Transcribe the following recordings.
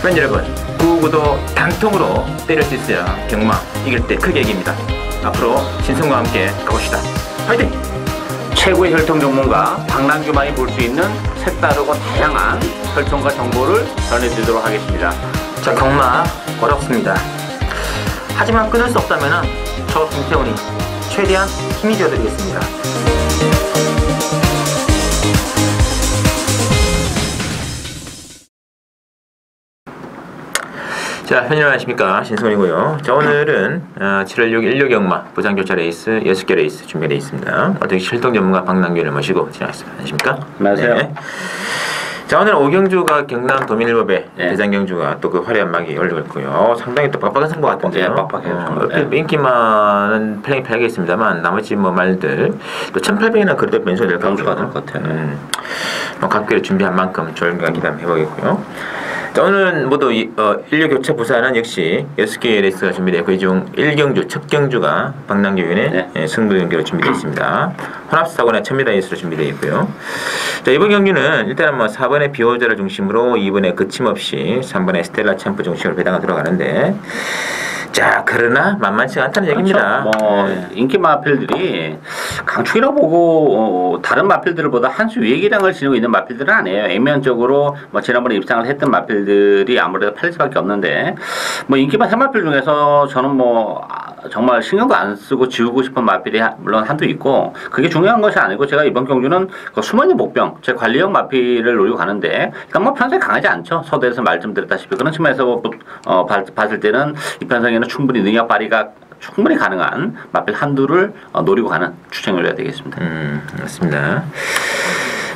팬 여러분, 구구도 단통으로 때릴 수 있어야 경마 이길 때 크게 이깁니다. 앞으로 신성과 함께 가봅시다. 화이팅! 최고의 혈통 전문가 박남규만이 볼 수 있는 색다르고 다양한 혈통과 정보를 전해드리도록 하겠습니다. 자, 경마 어렵습니다. 하지만 끊을 수 없다면 저 김태훈이 최대한 힘이 되어드리겠습니다. 자, 편히 안녕하십니까, 신성훈이고요. 자, 오늘은 7월 6일 일요경마 부장교차 레이스 6개 레이스 준비되어 있습니다. 어떻게 실동 전문가 박남규를 모시고 진행하겠습니다. 안녕하십니까? 안녕하세요. 네. 자, 오늘 오경주가 경남 도민일법에 대장경주가 또 그 화려한 막이 열리고 있고요. 상당히 또 빡빡한 승부 같은데요. 네, 빡빡해요. 인기 많은 플레이 팔겠습니다만 나머지 뭐 말들 또 1800이나 그래도 변수가 될 것 같아요. 뭐 각별히 준비한 만큼 좋은 경기 기대해 보겠고요. 자, 오늘은 모두 일요교차 부산은 역시 6개의 레이스가 준비되어 있고, 이 중 1경주, 첫 경주가 박남규 위원의 승부 경기로 준비되어 있습니다. 혼합사고나 1000m 레이스로 준비되어 있고요. 자, 이번 경기는 일단은 뭐 4번의 비오자를 중심으로 2번에 거침없이 3번의 스텔라 챔프 중심으로 배당을 들어가는데, 자, 그러나 만만치 않다는 얘기입니다. 인기 마필들이 강축이라고 보고 다른 마필들보다 한 수 위의 기량을 지니고 있는 마필들은 아니에요. 액면적으로 지난번에 입상을 했던 마필들이 아무래도 팔릴 수밖에 없는데, 인기마 3마필 중에서 저는 정말 신경도 안 쓰고 지우고 싶은 마필이 물론 한두 있고, 그게 중요한 것이 아니고, 제가 이번 경주는 그 숨어있는 복병, 제 관리형 마필을 노리고 가는데, 일단 편성이 강하지 않죠. 서대에서 말 좀 드렸다시피 그런 측면에서 봤을 때는 이 편성에는 충분히 능력 발휘가 충분히 가능한 마필 한두를 노리고 가는 추천을 해야 되겠습니다. 맞습니다.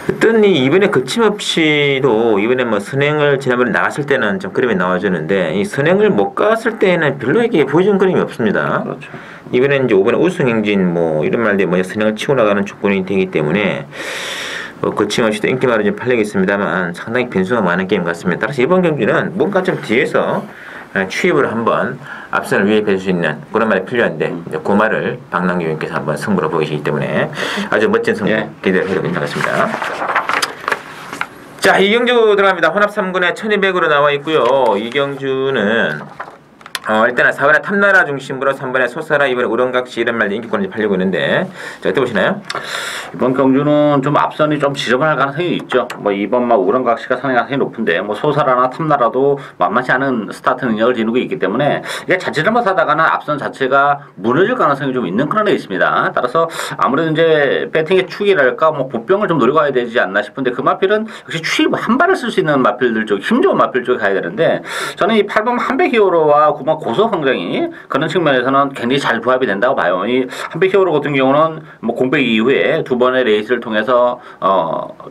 어떤 이번에 거침없이도 이번에 선행을 지난번에 나갔을 때는 좀 그림이 나와주는데, 이 선행을 못 갔을 때는 별로 이게 보여준 그림이 없습니다. 그렇죠. 이번에 이제 5번에 우승행진 이런 말들 선행을 치고 나가는 조건이 되기 때문에 거침없이도 인기말은 좀 팔리겠습니다만 상당히 변수가 많은 게임 같습니다. 따라서 이번 경기는 뭔가 좀 뒤에서 취입을 한번 앞선을 위에 뺄 수 있는 그런 말이 필요한데, 그 말을 박남규 의원께서 한번 승부로 보이시기 때문에 아주 멋진 승부 기대를 해도 괜찮겠습니다. 자, 이경주 들어갑니다. 혼합 3군에 1200으로 나와 있고요. 이경주는 일단은 4번에 탐나라 중심으로 3번에 소사라, 2번에 우렁각시 이런 말들 인기권이 팔리고 있는데, 자, 어떻게 보시나요? 이번 경주는 좀 앞선이 좀 지저분할 가능성이 있죠. 이번 우렁각시가 상당히 가능성이 높은데, 소사라나 탐나라도 만만치 않은 스타트 능력을 지니고 있기 때문에 이게 자칫 잘못하다가는 앞선 자체가 무너질 가능성이 좀 있는 그런 데 있습니다. 따라서 아무래도 이제 배팅의 축이랄까 보병을 좀 노리고 가야 되지 않나 싶은데, 그 마필은 역시 추입 한 발을 쓸 수 있는 마필들 쪽, 힘 좋은 마필 쪽에 가야 되는데, 저는 이 8번 한백 히어로와 9번 고속 성장이 그런 측면에서는 굉장히 잘 부합이 된다고 봐요. 이 한백 히어로 같은 경우는 공백 이후에 두 번의 레이스를 통해서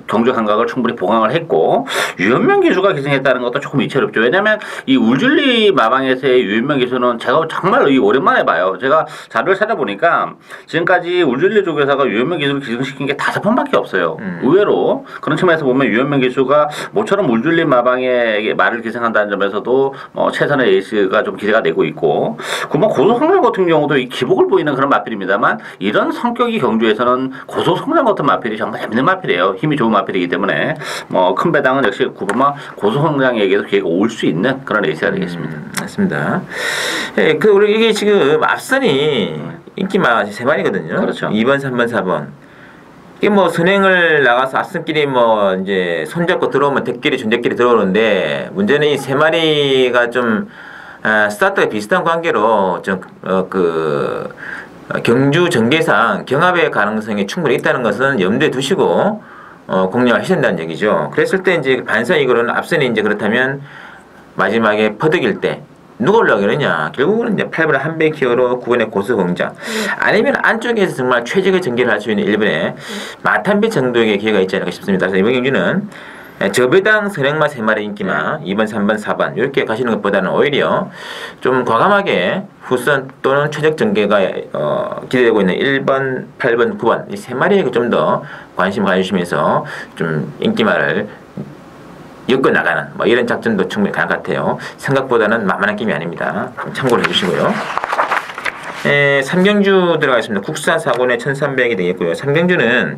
경주 감각을 충분히 보강을 했고, 유현명 기수가 기승했다는 것도 조금 이채롭죠. 왜냐하면 이 울줄리 마방에서의 유현명 기수는 제가 정말 오랜만에 봐요. 제가 자료를 찾아보니까 지금까지 울줄리 조교사가 유현명 기수를 기승시킨 게 5번밖에 없어요. 의외로 그런 측면에서 보면 유현명 기수가 모처럼 울줄리 마방에 말을 기승한다는 점에서도 최선의 레이스가 좀 기대가 되고 있고, 고소성장 같은 경우도 이 기복을 보이는 그런 마필입니다만, 이런 성격이 경주에서는 고소성장 같은 마필이 정말 재밌는 마필이에요. 힘이 좋은 마필이기 때문에 큰 배당은 역시 9번마 고소성장에게도 기회가 올 수 있는 그런 레이스가 되겠습니다. 맞습니다. 우리 이게 지금 앞선이 인기마 3마리거든요. 그렇죠. 2번, 3번, 4번. 이게 선행을 나가서 앞선끼리 이제 손잡고 들어오면 덱끼리 존댓끼리 들어오는데, 문제는 이 3마리가 좀 스타트가 비슷한 관계로 경주 전개상 경합의 가능성이 충분히 있다는 것은 염두에 두시고 공략을 하셔야 된다는 얘기죠. 그랬을 때 이제 반사이익으로는 앞선이 이제 그렇다면 마지막에 퍼득일 때 누가 올라가느냐? 결국은 이제 8번의 한백 히어로, 9번의 고수공장, 아니면 안쪽에서 정말 최적의 전개를 할 수 있는 1번의 마탄빛 정도의 기회가 있지 않을까 싶습니다. 그래서 이번 경기는 저배당 선행마 3마리 인기마 2번, 3번, 4번 이렇게 가시는 것보다는 오히려 좀 과감하게 후선 또는 최적 전개가 기대되고 있는 1번, 8번, 9번 이 3마리에 좀 더 관심을 가지시면서 좀 인기마를 엮어나가는 이런 작전도 충분히 가능할 것 같아요. 생각보다는 만만한 게임이 아닙니다. 참고를 해주시고요. 3경주 들어가겠습니다. 국산 4권에 1300이 되겠고요. 3경주는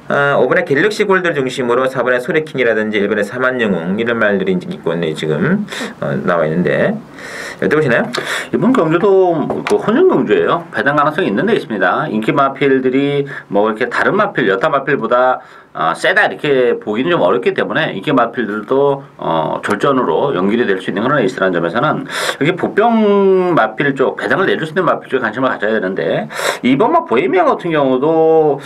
5번에 갤럭시 골드를 중심으로 4번에 소리킹이라든지 1번에 사만영웅 이런 말들이 있고 있네 지금 나와 있는데 여쭤보시나요? 이번 경주도 그 혼용 경주예요. 배당 가능성이 있는 데 있습니다. 인기 마필들이 뭐 이렇게 다른 마필, 여타 마필보다 세다 이렇게 보기는 좀 어렵기 때문에 인기 마필들도 졸전으로 연결이 될 수 있는 그런 레이스라는 점에서는 여기 복병 마필 쪽 배당을 내줄 수 있는 마필 쪽에 관심을 가져야 되는데 이번 막 보헤미안 같은 경우도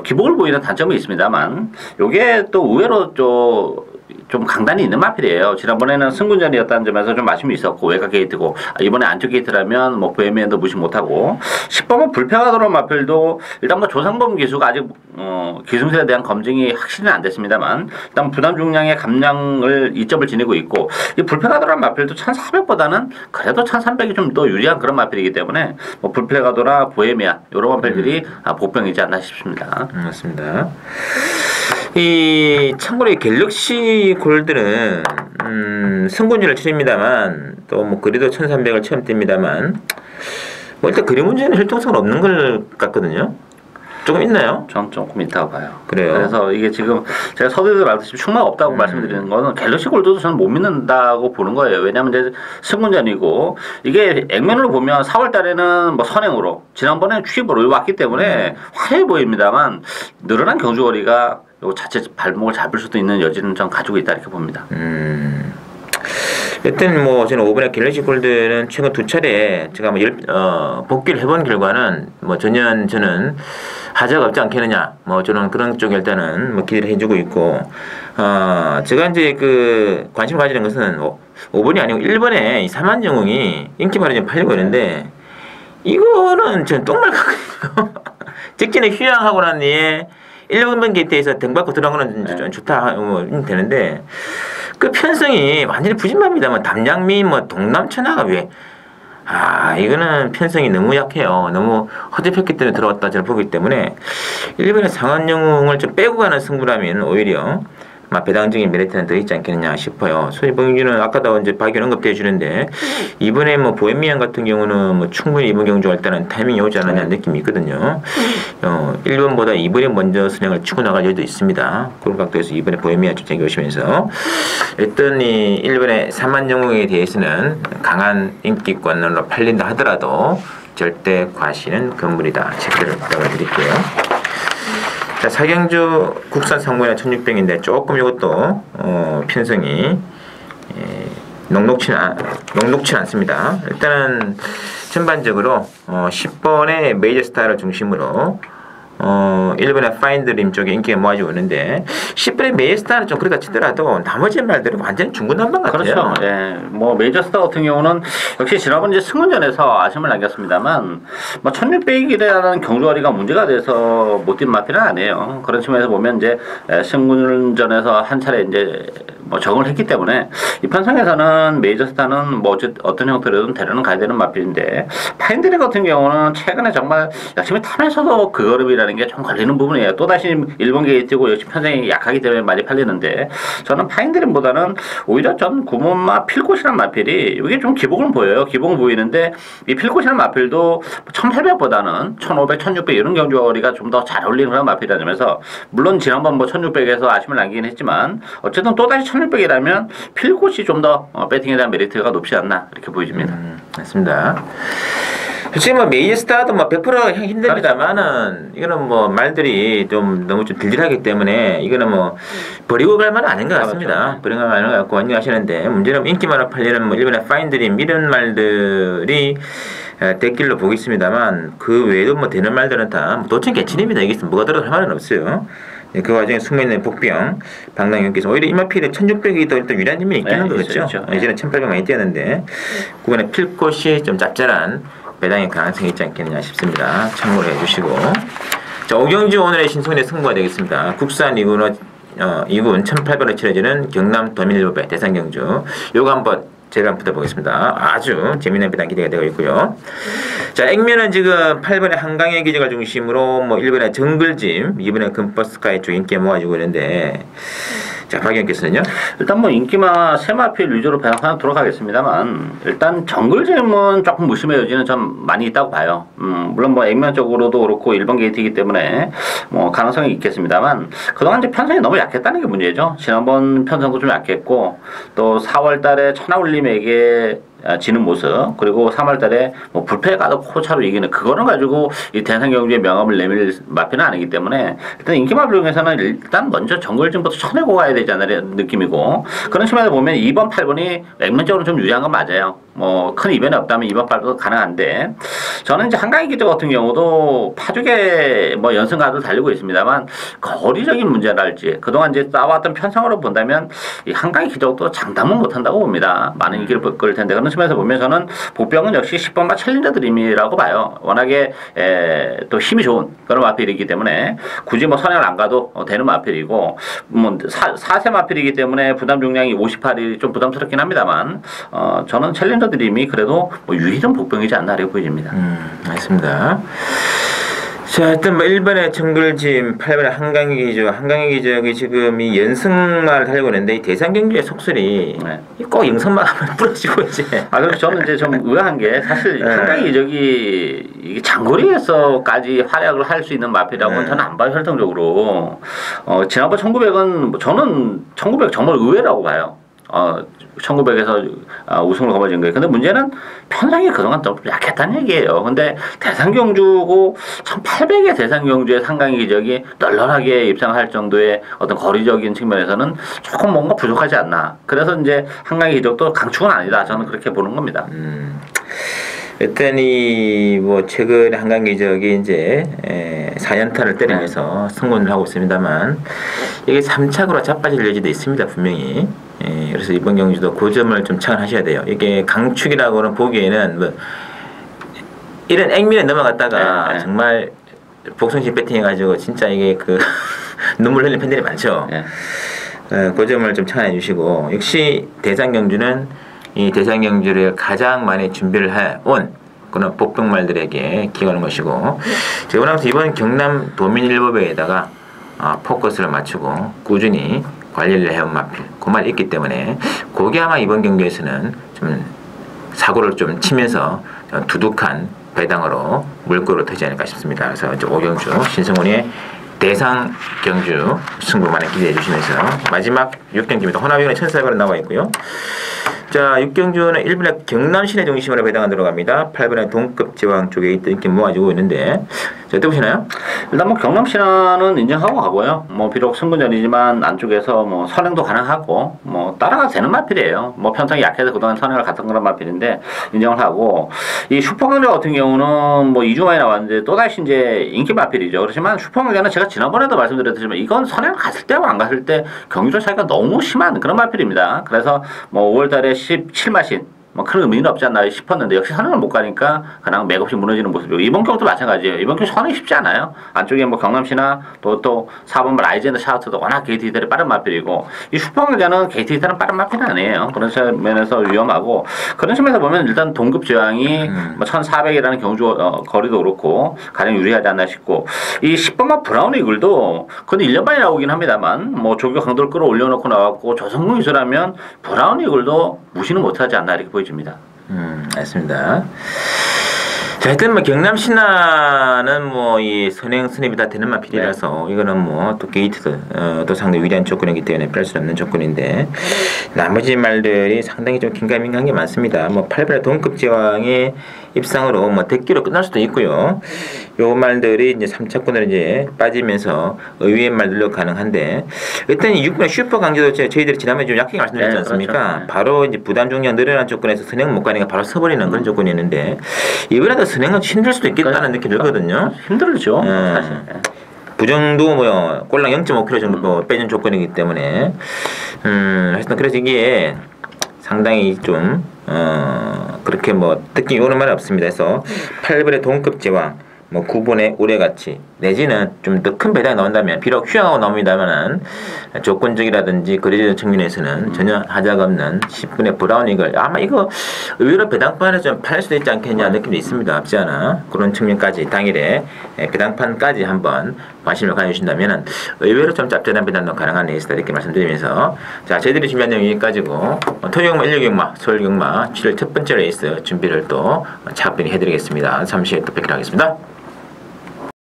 기복을 보이는 단점이 있습니다만 요게 또 의외로 좀 강단이 있는 마필이에요. 지난번에는 승군전이었다는 점에서 좀 아쉬움이 있었고 외곽 게이트고 이번에 안쪽 게이트라면 뭐 보헤미안도 무시 못하고 10번은 불패가 들어온 마필도 일단 뭐 조상범 기수가 아직 기승술에 대한 검증이 확실히는 안 됐습니다만 일단 부담 중량의 감량을 이점을 지니고 있고 이 불패가 들어온 마필도 1400보다는 그래도 1300이 좀 더 유리한 그런 마필이기 때문에 뭐 불패가도나 보헤미안 이런 마필들이 복병이지 않나 싶습니다. 맞습니다. 참고로 이 갤럭시 골드는 승군주를 치릅니다만 또 뭐 그래도 1300을 처음 띱니다만 뭐 일단 그림 문제는 혈통성은 없는 것 같거든요. 조금 있나요? 전 조금 있다고 봐요. 그래요. 그래서 이게 지금 제가 서두에도 말했듯이 충마가 없다고 말씀드리는 거는 갤럭시 골드도 저는 못 믿는다고 보는 거예요. 왜냐하면 이제 승군전이고 이게 액면으로 보면 4월 달에는 뭐 선행으로 지난번에는 취입으로 왔기 때문에 화려해 보입니다만 늘어난 경주거리가 요 자체 발목을 잡을 수도 있는 여지는 전 가지고 있다 이렇게 봅니다. 여튼 뭐 저는 5번의 갤럭시 골드는 최근 2차례 제가 뭐 복귀를 해본 결과는 뭐 전혀 저는 하자가 없지 않겠느냐 뭐 저는 그런 쪽에 일단은 뭐 기대를 해주고 있고 제가 이제 그 관심을 가지는 것은 5번이 아니고 1번에 이 사만영웅이 인기 발이 좀 팔리고 있는데 이거는 저는 똥말 같거든요. 직진에 휴양하고 난 뒤에 1번 게이트에서 등받고 들어간 거는 좋다 뭐 되는데 그 편성이 완전히 부진합니다. 뭐 담양미 뭐 동남천하가 왜 이거는 편성이 너무 약해요. 너무 허접했기 때문에 들어왔다 저는 보기 때문에 1번의 상한영웅을 좀 빼고 가는 승부라면 오히려 배당적인 메리트는 더 있지 않겠느냐 싶어요. 소위봉주는 아까도 이제 박연 언급해 주는데 이번에 뭐 보헤미안 같은 경우는 뭐 충분히 이번 경주할 때는 타이밍이 오지 않느냐 느낌이 있거든요. 1번보다 2번이 먼저 선행을 치고 나갈 여유도 있습니다. 그런 각도에서 이번에 보헤미안 좀 챙겨오시면서 일단 이 1번의 사만영웅에 대해서는 강한 인기권으로 팔린다 하더라도 절대 과시는 금물이다. 체크를 부탁을 드릴게요. 자, 사경주 국산 상무에는 1600인데 조금 이것도 편성이 녹록치는 않습니다. 일단은 전반적으로 10번의 메이저 스타를 중심으로 1번의 파인드림 쪽에 인기가 모아지고 있는데 10번의 메이저 스타는 좀 그러다 치더라도 나머지 말들은 완전 중구난방 같아요. 그렇죠. 예. 뭐 메이저 스타 같은 경우는 역시 지난번 이제 승문전에서 아쉬움을 남겼습니다만 뭐 1600이라는 경주거리가 문제가 돼서 못 뛴 마필은 아니에요. 그런 측면에서 보면 이제 승문전에서 한 차례 이제 뭐 적응을 했기 때문에 이 편성에서는 메이저 스타는 뭐 어떤 형태로든 데려는 가야 되는 마필인데 파인드림 같은 경우는 최근에 정말 열심히 타면서도 그 걸음이라는 게 좀 걸리는 부분이에요. 또다시 일본 게이트고 역시 편성이 약하기 때문에 많이 팔리는데 저는 파인드림보다는 오히려 전 구몬마 필꽃이라는 마필이 이게 좀 기복은 보여요. 기복은 보이는데 이 필꽃이라는 마필도 1800보다는 1500, 1600 이런 경주거리가 좀 더 잘 어울리는 그런 마필이라면서 물론 지난번 뭐 1600에서 아쉬움을 남기긴 했지만 어쨌든 또다시 1600이라면 필꽃이 좀 더 배팅에 대한 메리트가 높지 않나 이렇게 보여집니다. 맞습니다. 솔직히 뭐 메이저 스타도 뭐 100% 힘듭니다만은 이거는 뭐 말들이 좀 너무 좀 들들하기 때문에 이거는 뭐 버리고 갈 만은 아닌 것 같습니다. 버리고 갈 만은 갖고 완료하시는데 문제는 인기만을 팔리는 뭐 일본의 파인드림 이런 말들이 대길로 보겠습니다만 그 외에도 뭐 되는 말들은 다 도청 개친입니다. 이게 뭐가 들어도 할 말은 없어요. 그 와중에 숙면의 복병, 방랑연께서 오히려 이마필에 1600이 더 일단 유리한 점이 있기는 거겠죠. 예전에 1800 많이 뛰었는데 그번에 필꽃이 좀 짭짤한 배당의 가능성이 있지 않겠느냐 싶습니다. 참고를 해주시고 자, 오경주 오늘의 신성의 승부가 되겠습니다. 국산 2군 1800으로 치러지는 경남 도민일보배 대상경주 요거 한번 제가 한번 붙어보겠습니다. 아주 재미난 배당 기대가 되고 있고요. 자, 액면은 지금 8번의 한강의 기적을 중심으로 뭐 1번의 정글짐, 2번의 금버스카이 쪽 인기가 모아지고 있는데 자, 박 의원께서는요? 일단 뭐 인기마 세마필 위주로 배당하도록 돌아가겠습니다만 일단 정글잼은 조금 무심의 여지는 좀 많이 있다고 봐요. 물론 뭐 액면적으로도 그렇고 일본 게이트이기 때문에 뭐 가능성이 있겠습니다만 그동안 이제 편성이 너무 약했다는 게 문제죠. 지난번 편성도 좀 약했고 또 4월달에 천하울림에게 지는 모습 그리고 3월달에 뭐 불패 가도 코차로 이기는 그거는 가지고 이 대상 경주의 명함을 내밀 마피는 아니기 때문에 일단 인기마 중에서는 일단 먼저 정글진부터 쳐내고 가야 되지 않나 느낌이고 그런 측면에서 보면 2번 8번이 액면적으로 좀 유리한 건 맞아요. 뭐 큰 이변이 없다면 2번 8번도 가능한데 저는 이제 한강의 기적 같은 경우도 파죽에 뭐 연승가도 달리고 있습니다만 거리적인 문제랄지 그동안 이제 쌓아왔던 편성으로 본다면 이 한강의 기적도 장담은 못한다고 봅니다. 많은 인기를 끌 텐데 그런 측면에서 보면 저는 복병은 역시 10번마 챌린저 드림이라고 봐요. 워낙에 또 힘이 좋은 그런 마필이기 때문에 굳이 뭐 선행을 안 가도 되는 마필이고 뭐 4세 마필이기 때문에 부담 중량이 58이 좀 부담스럽긴 합니다만 저는 챌린저 드림이 그래도 뭐 유일한 복병이지 않나 이렇게 보여집니다. 맞습니다. 자, 일단 뭐 1번에 정글짐, 8번에 한강의 기적, 한강의 기적이 지금 이 연승마를 달리고 있는데 이 대상 경기의 속설이 꼭 영선마가 한번 부러지고 이제. 그래서 저는 이제 좀 의아한 게 사실 한강의 기적이 이게 장거리에서까지 활약을 할 수 있는 마필이라고는 저는 안 봐요 혈통적으로. 지난번 1900은 저는 1900 정말 의외라고 봐요. 1900에서 우승을 거머쥔 거예요. 근데 문제는 편성이 그동안 좀 약했다는 얘기예요. 근데 대상경주고 1800의 대상경주의 한강의 기적이 널널하게 입상할 정도의 어떤 거리적인 측면에서는 조금 뭔가 부족하지 않나. 그래서 이제 한강의 기적도 강축은 아니다. 저는 그렇게 보는 겁니다. 일단 뭐 최근에 한강 기적이 이제 4연타를 때리면서 승권을 하고 있습니다만 이게 3착으로 자빠질 여지도 있습니다 분명히. 그래서 이번 경주도 그 점을 좀 착안하셔야 돼요. 이게 강축이라고는 보기에는 뭐 이런 액면에 넘어갔다가 정말 복선식 배팅해가지고 진짜 이게 그 눈물 흘리는 팬들이 많죠. 그 점을 좀 착안해 주시고 역시 대상 경주는 이 대상 경주를 가장 많이 준비를 해온 그런 복병말들에게 기여하는 것이고 제가 보면 이번 경남 도민일보배에다가 포커스를 맞추고 꾸준히 관리를 해온 마필 그 말이 있기 때문에 그게 아마 이번 경기에서는 좀 사고를 좀 치면서 두둑한 배당으로 물꼬로 터지지 않을까 싶습니다. 그래서 이제 오경주 신성훈의 대상 경주 승부 많이 기대해 주시면서 마지막 6경기입니다. 호남이원의 1,400원 나와 있고요. 자, 6경주는 1번에 경남 시내 중심으로 배당안 들어갑니다. 8번에 동급 제왕 쪽에 있던 인기 모아지고 있는데 자, 어떻게 보시나요? 일단 뭐 경남 신화는 인정하고 가고요. 뭐 비록 승부전이지만 안쪽에서 뭐 선행도 가능하고 뭐 따라가 되는 마필이에요. 뭐 편성이 약해서 그동안 선행을 갔던 그런 마필인데 인정을 하고 이 슈퍼강자 같은 경우는 뭐 2주 만에 나왔는데 또다시 이제 인기 마필이죠. 그렇지만 슈퍼강자는 제가 지난번에도 말씀드렸지만 이건 선행을 갔을 때와 안 갔을 때 경기력 차이가 너무 심한 그런 마필입니다. 그래서 뭐 5월달에 17마신 뭐 큰 의미는 없지 않나 싶었는데 역시 선행을 못 가니까 그냥 맥없이 무너지는 모습이고 이번 경우도 마찬가지예요. 이번 경우 선행이 쉽지 않아요. 안쪽에 뭐 경남시나 또 4번 라이젠드 샤우트도 워낙 게이트 히터이 빠른 마필이고 이 슈퍼강자는 게이트 히터는 빠른 마필은 아니에요. 그런 면에서 위험하고 그런 측면에서 보면 일단 동급 제왕이 뭐 1400이라는 경주 거리도 그렇고 가장 유리하지 않나 싶고 이 10번마 브라운 이글도 근데 1년 만에 나오긴 합니다만 뭐 조교 강도를 끌어올려놓고 나왔고 조성공 이수라면 브라운 이글도 무시는 못하지 않나 이렇게 보여집니다. 알겠습니다. 자, 하여튼 뭐 경남 신화는 뭐 이 선행 선입이 다 되는 마필이라서 이거는 뭐 또 게이트도 또 상당히 위대한 조건이기 때문에 뺄 수 없는 조건인데 나머지 말들이 상당히 좀 긴가민가한 게 많습니다. 뭐 8번의 동급 제왕의 입상으로 뭐 대기로 끝날 수도 있고요. 요 말들이 이제 3차권으로 이제 빠지면서 의외의 말들로 가능한데 일단 이 6번의 슈퍼 강제도 저희들이 지난번에 좀 약하게 말씀드렸지 않습니까? 그렇죠. 바로 이제 부담 중량 늘어난 조건에서 선행 못 가니까 바로 서버리는 그런 조건이었는데 이번에도 선행은 힘들 수도 있겠다는 느낌이 들거든요. 힘들죠. 사실. 부정도 뭐 꼴랑 0.5kg 정도 빼준 조건이기 때문에 하여튼 그래서 이게 상당히 좀 그렇게 뭐 느낌이 오는 말은 없습니다. 그래서 8번의 동급 제왕 뭐 9번의 우레같이 내지는 좀 더 큰 배당이 나온다면 비록 휴양하고 나옵니다만은 조건적이라든지 거리적 측면에서는 전혀 하자가 없는 10분의 브라운 이글 아마 이거 의외로 배당판에서 좀 팔릴 수도 있지 않겠냐 느낌이 있습니다. 없지 않아 그런 측면까지 당일에 배당판까지 한번 관심을 가져주신다면 의외로 좀 짭짤한 배당도 가능한 레이스다 이렇게 말씀드리면서 자 저희들이 준비한 내용 여기까지고 토요경마, 일요경마, 서울경마 7월 첫 번째 레이스 준비를 또 차분히 해드리겠습니다. 잠시 후에 또 뵙기로 하겠습니다.